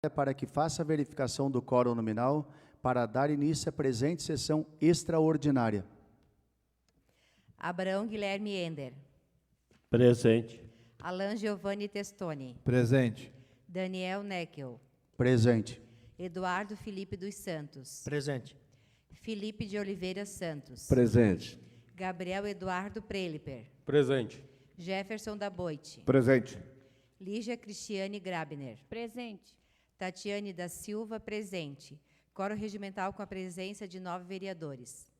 para que faça a verificação do quórum nominal para dar início à presente sessão extraordinária. Abraão Guilherme Ender. Presente. Alan Giovanni Testoni. Presente. Daniel Neckel. Presente. Eduardo Felipe dos Santos. Presente. Felipe de Oliveira Santos. Presente. Gabriel Eduardo Preliper. Presente. Jefferson da Boite. Presente. Lígia Cristiane Grabner. Presente. Tatiane da Silva, presente. Quórum regimental com a presença de 9 vereadores.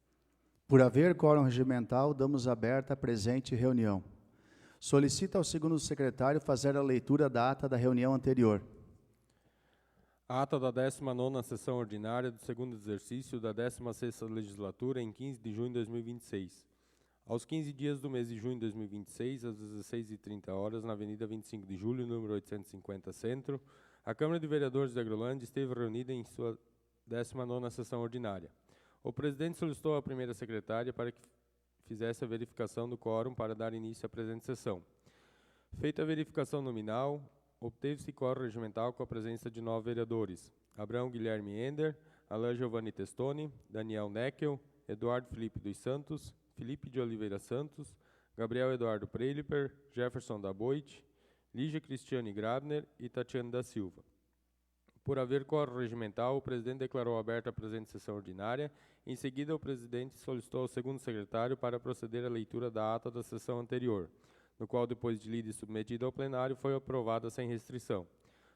Por haver quórum regimental, damos aberta a presente reunião. Solicita ao segundo secretário fazer a leitura da ata da reunião anterior. Ata da 19ª sessão ordinária do segundo exercício da 16ª legislatura em 15 de junho de 2026. Aos 15 dias do mês de junho de 2026, às 16h30, na Avenida 25 de Julho, número 850, Centro, a Câmara de Vereadores de Agrolândia esteve reunida em sua 19ª sessão ordinária. O presidente solicitou à primeira secretária para que fizesse a verificação do quórum para dar início à presente sessão. Feita a verificação nominal, obteve-se quórum regimental com a presença de 9 vereadores: Abraão Guilherme Ender, Alan Giovanni Testoni, Daniel Neckel, Eduardo Felipe dos Santos, Felipe de Oliveira Santos, Gabriel Eduardo Preliper, Jefferson da Boite, Lígia Cristiane Grabner e Tatiane da Silva. Por haver quórum regimental, o presidente declarou aberta a presente sessão ordinária. Em seguida, o presidente solicitou ao segundo secretário para proceder à leitura da ata da sessão anterior, no qual, depois de lida e submetida ao plenário, foi aprovada sem restrição.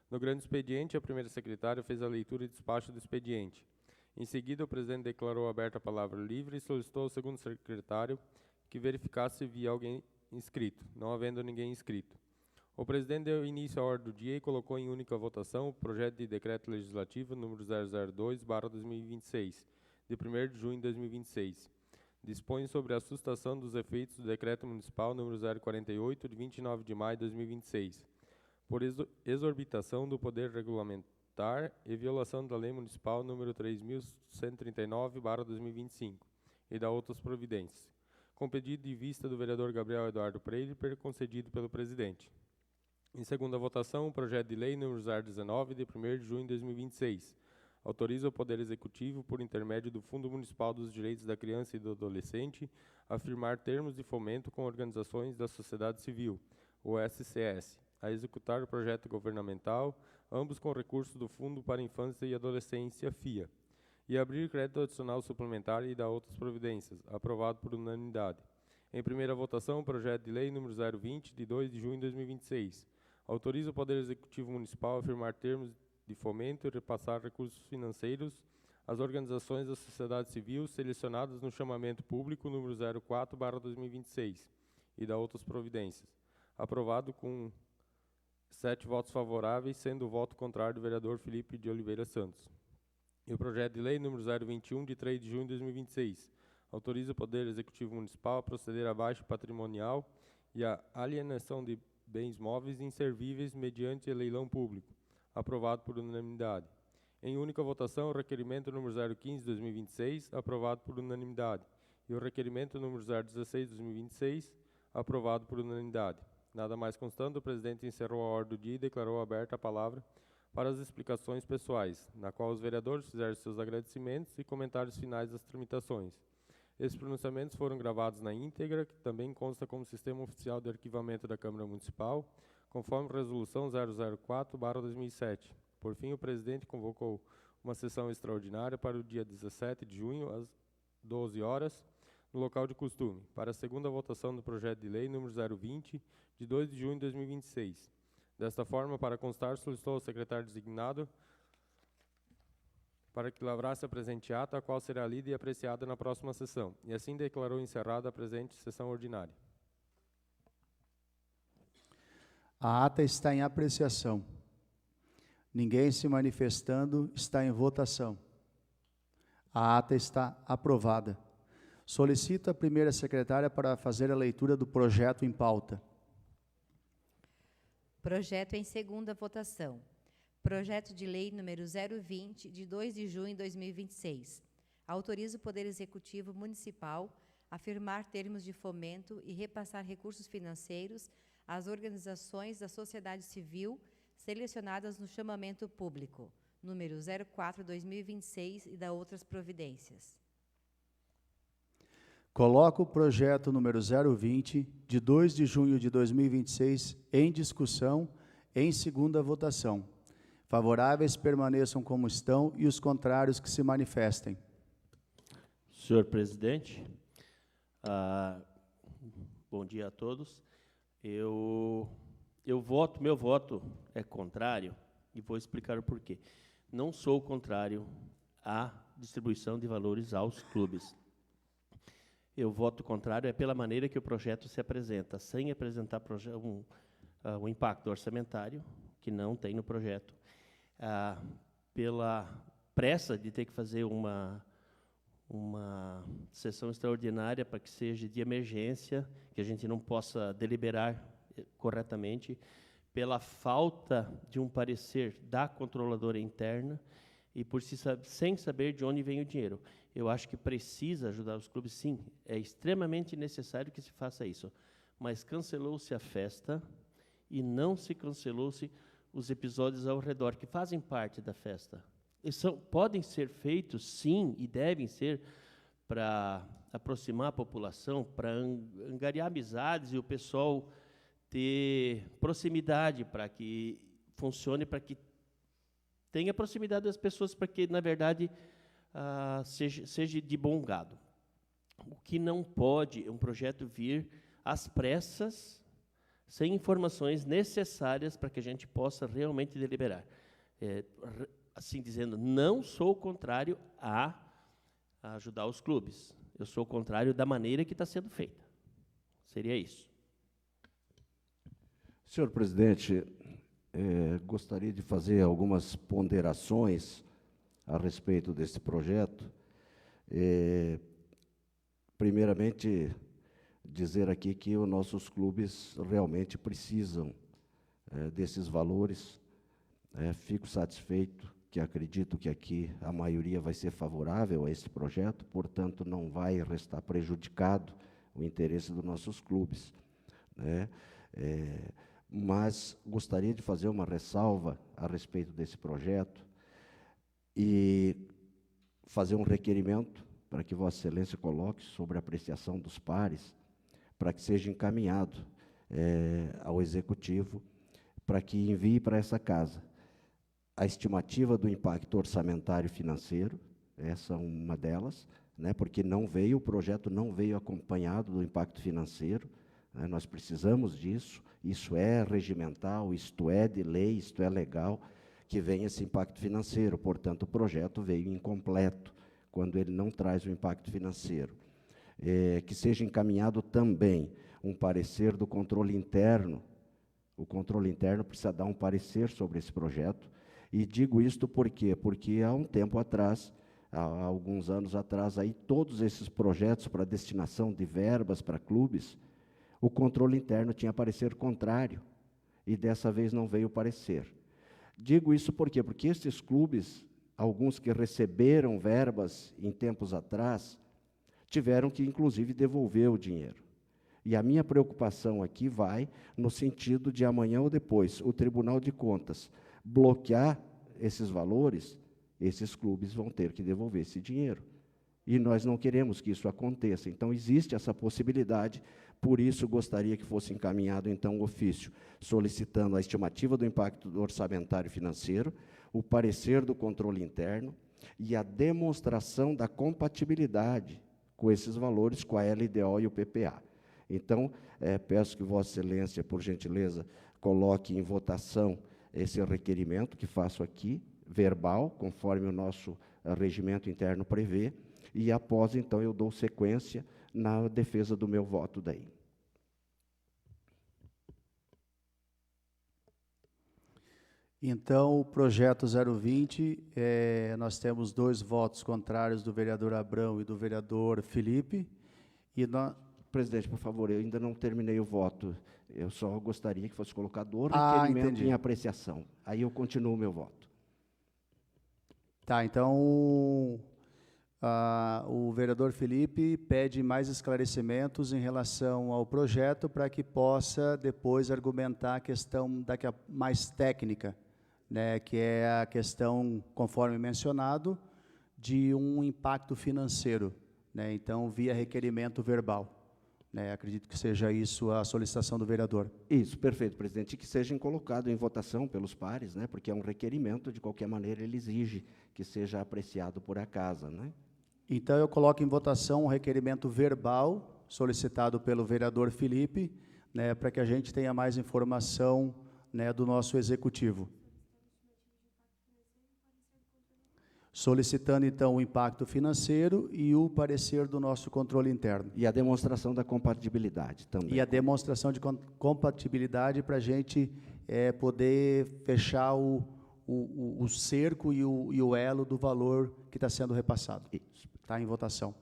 No grande expediente, a primeira secretária fez a leitura e despacho do expediente. Em seguida, o presidente declarou aberta a palavra livre e solicitou ao segundo secretário que verificasse se havia alguém inscrito, não havendo ninguém inscrito. O presidente deu início à ordem do dia e colocou em única votação o projeto de decreto legislativo número 002/2026, de 1º de junho de 2026. Dispõe sobre a sustação dos efeitos do decreto municipal número 048, de 29 de maio de 2026, por exorbitação do poder regulamentar e violação da lei municipal número 3.139/2025 e da outras providências, com pedido de vista do vereador Gabriel Eduardo Preliper, concedido pelo presidente. Em segunda votação, o projeto de lei número 019, de 1º de junho de 2026, autoriza o Poder Executivo, por intermédio do Fundo Municipal dos Direitos da Criança e do Adolescente, a firmar termos de fomento com organizações da sociedade civil, o SCS, a executar o projeto governamental, ambos com recursos do Fundo para a Infância e Adolescência, FIA, e abrir crédito adicional suplementar e dar outras providências, aprovado por unanimidade. Em primeira votação, o projeto de lei número 020, de 2 de junho de 2026, autoriza o Poder Executivo Municipal a firmar termos de fomento e repassar recursos financeiros às organizações da sociedade civil selecionadas no chamamento público número 04/2026 e da outras providências, aprovado com 7 votos favoráveis, sendo o voto contrário do vereador Felipe de Oliveira Santos. E o projeto de lei número 021, de 3 de junho de 2026, autoriza o Poder Executivo Municipal a proceder a baixa patrimonial e a alienação de bens móveis inservíveis mediante leilão público, aprovado por unanimidade. Em única votação, o requerimento número 015/2026, aprovado por unanimidade, e o requerimento número 016/2026, aprovado por unanimidade. Nada mais constando, o presidente encerrou a ordem do dia e declarou aberta a palavra para as explicações pessoais, na qual os vereadores fizeram seus agradecimentos e comentários finais das tramitações. Esses pronunciamentos foram gravados na íntegra, que também consta como sistema oficial de arquivamento da Câmara Municipal, conforme Resolução 004/2007. Por fim, o presidente convocou uma sessão extraordinária para o dia 17 de junho, às 12 horas, no local de costume, para a segunda votação do projeto de lei número 020, de 2 de junho de 2026. Desta forma, para constar, solicitou ao secretário designado para que lavrasse a presente ata, a qual será lida e apreciada na próxima sessão, e assim declarou encerrada a presente sessão ordinária. A ata está em apreciação. Ninguém se manifestando, está em votação. A ata está aprovada. Solicito a primeira secretária para fazer a leitura do projeto em pauta. Projeto em segunda votação. Projeto de lei número 020, de 2 de junho de 2026. Autoriza o Poder Executivo Municipal a firmar termos de fomento e repassar recursos financeiros às organizações da sociedade civil selecionadas no chamamento público, número 04/2026 e da outras providências. Coloco o projeto número 020, de 2 de junho de 2026, em discussão, em segunda votação. Favoráveis permaneçam como estão e os contrários que se manifestem. Senhor presidente, bom dia a todos. Meu voto é contrário e vou explicar o porquê. Não sou contrário à distribuição de valores aos clubes. Eu voto contrário pela maneira que o projeto se apresenta, sem apresentar o impacto orçamentário, que não tem no projeto, pela pressa de ter que fazer uma sessão extraordinária para que seja de emergência, que a gente não possa deliberar corretamente, pela falta de um parecer da controladora interna e sem saber de onde vem o dinheiro. Eu acho que precisa ajudar os clubes, sim, é extremamente necessário que se faça isso, mas cancelou-se a festa e não se cancelou-se os episódios ao redor, que fazem parte da festa. Podem ser feitos, sim, e devem ser, para aproximar a população, para angariar amizades e o pessoal ter proximidade, para que funcione, para que tenha proximidade das pessoas, para que, na verdade, seja de bom gado. O que não pode é um projeto vir às pressas, sem informações necessárias para que a gente possa realmente deliberar. Assim dizendo, não sou contrário a ajudar os clubes. Eu sou contrário da maneira que está sendo feita. Seria isso. Senhor presidente, gostaria de fazer algumas ponderações a respeito desse projeto. Primeiramente, dizer aqui que os nossos clubes realmente precisam desses valores. Fico satisfeito, que acredito que aqui a maioria vai ser favorável a esse projeto, portanto, não vai restar prejudicado o interesse dos nossos clubes, né? Mas gostaria de fazer uma ressalva a respeito desse projeto e fazer um requerimento para que Vossa Excelência coloque sobre a apreciação dos pares, para que seja encaminhado ao Executivo, para que envie para essa casa a estimativa do impacto orçamentário financeiro, essa é uma delas, né, porque o projeto não veio acompanhado do impacto financeiro, né, nós precisamos disso, isso é regimental, isto é de lei, isto é legal, que venha esse impacto financeiro, portanto, o projeto veio incompleto, quando ele não traz o impacto financeiro. Que seja encaminhado também um parecer do controle interno. O controle interno precisa dar um parecer sobre esse projeto, e digo isto por quê? Porque há um tempo atrás, há alguns anos atrás, aí, todos esses projetos para destinação de verbas para clubes, o controle interno tinha parecer contrário, e dessa vez não veio parecer. Digo isso por quê? Porque esses clubes, alguns que receberam verbas em tempos atrás, tiveram que, inclusive, devolver o dinheiro. E a minha preocupação aqui vai no sentido de amanhã ou depois, o Tribunal de Contas bloquear esses valores, esses clubes vão ter que devolver esse dinheiro. E nós não queremos que isso aconteça. Então, existe essa possibilidade, por isso gostaria que fosse encaminhado, então, o ofício, solicitando a estimativa do impacto orçamentário financeiro, o parecer do controle interno e a demonstração da compatibilidade com esses valores, com a LDO e o PPA. Então, peço que Vossa Excelência, por gentileza, coloque em votação esse requerimento que faço aqui, verbal, conforme o nosso regimento interno prevê, e após, então, eu dou sequência na defesa do meu voto daí. Então, o projeto 020, nós temos 2 votos contrários do vereador Abrão e do vereador Felipe. Presidente, por favor, eu ainda não terminei o voto. Eu só gostaria que fosse colocado o requerimento em apreciação. Aí eu continuo o meu voto. Tá, então, O vereador Felipe pede mais esclarecimentos em relação ao projeto para que possa depois argumentar a questão mais técnica, né, que é a questão, conforme mencionado, de um impacto financeiro, né, então via requerimento verbal. Né, acredito que seja isso a solicitação do vereador. Isso, perfeito, presidente, e que sejam colocados em votação pelos pares, né, porque é um requerimento, de qualquer maneira ele exige que seja apreciado por a casa, né? Então, eu coloco em votação um requerimento verbal solicitado pelo vereador Felipe, né, para que a gente tenha mais informação, né, do nosso executivo. Solicitando, então, o impacto financeiro e o parecer do nosso controle interno. E a demonstração da compatibilidade também. E a demonstração de compatibilidade para a gente poder fechar o cerco e o elo do valor que está sendo repassado. Está em votação.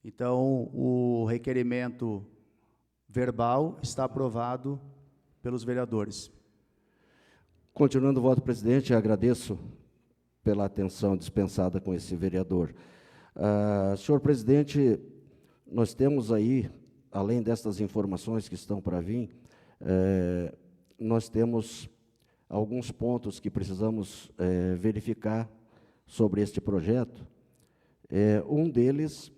Então, o requerimento verbal está aprovado pelos vereadores. Continuando o voto, presidente, agradeço pela atenção dispensada com esse vereador. Senhor presidente, nós temos aí, além destas informações que estão para vir, nós temos alguns pontos que precisamos verificar sobre este projeto. Um deles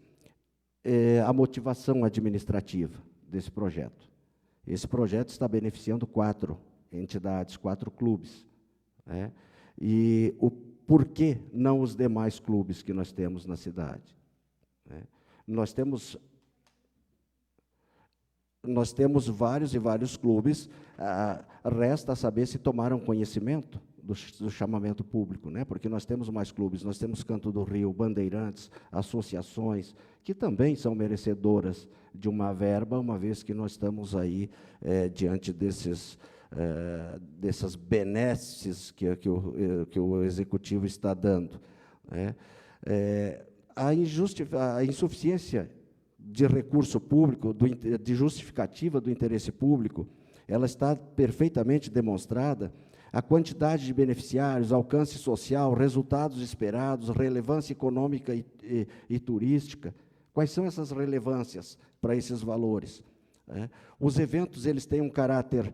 é a motivação administrativa desse projeto. Esse projeto está beneficiando 4 entidades, 4 clubes, né? E o porquê não os demais clubes que nós temos na cidade, né? Nós temos vários clubes, resta saber se tomaram conhecimento do chamamento público, né? Porque nós temos mais clubes, nós temos Canto do Rio, Bandeirantes, associações, que também são merecedoras de uma verba, uma vez que nós estamos aí diante dessas benesses que o Executivo está dando, né? A insuficiência de recurso público, de justificativa do interesse público, ela está perfeitamente demonstrada. A quantidade de beneficiários, alcance social, resultados esperados, relevância econômica e turística. Quais são essas relevâncias para esses valores? Os eventos, eles têm um caráter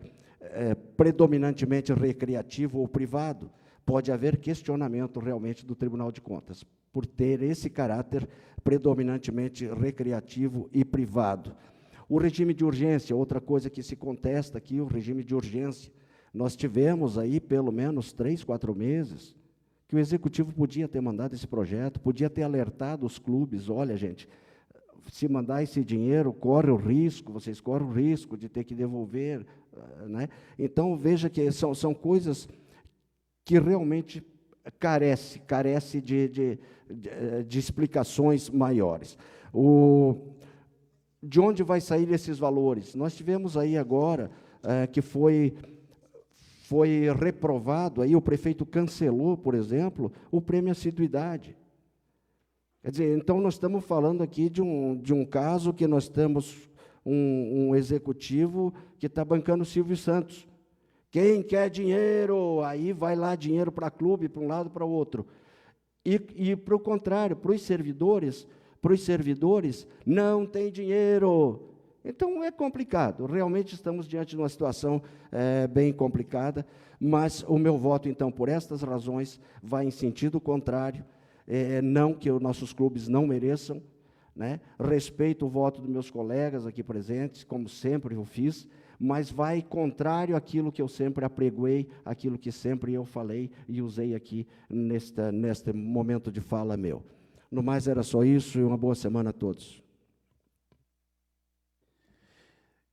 predominantemente recreativo ou privado. Pode haver questionamento realmente do Tribunal de Contas, por ter esse caráter predominantemente recreativo e privado. O regime de urgência, outra coisa que se contesta aqui, o regime de urgência. Nós tivemos aí pelo menos 3, 4 meses que o Executivo podia ter mandado esse projeto, podia ter alertado os clubes, olha, gente, se mandar esse dinheiro, vocês correm o risco de ter que devolver, né? Então, veja que são coisas que realmente carece de explicações maiores. De onde vai sair esses valores? Nós tivemos aí agora que foi reprovado, aí o prefeito cancelou, por exemplo, o prêmio assiduidade. Quer dizer, então nós estamos falando aqui de um caso que nós temos um executivo que está bancando o Silvio Santos. Quem quer dinheiro, aí vai lá dinheiro para clube, para um lado, para o outro. E para o contrário, para os servidores não tem dinheiro. Então, é complicado. Realmente estamos diante de uma situação bem complicada, mas o meu voto, então, por estas razões, vai em sentido contrário. Não que os nossos clubes não mereçam, né? Respeito o voto dos meus colegas aqui presentes, como sempre eu fiz, mas vai contrário àquilo que eu sempre apregoei, aquilo que sempre eu falei e usei aqui neste momento de fala meu. No mais, era só isso e uma boa semana a todos.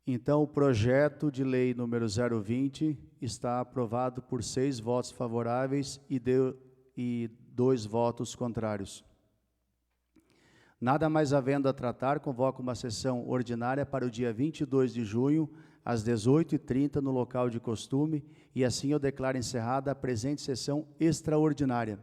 Então, o projeto de lei número 020 está aprovado por 6 votos favoráveis e 2 votos contrários. Nada mais havendo a tratar, convoco uma sessão ordinária para o dia 22 de junho, às 18h30, no local de costume, e assim eu declaro encerrada a presente sessão extraordinária.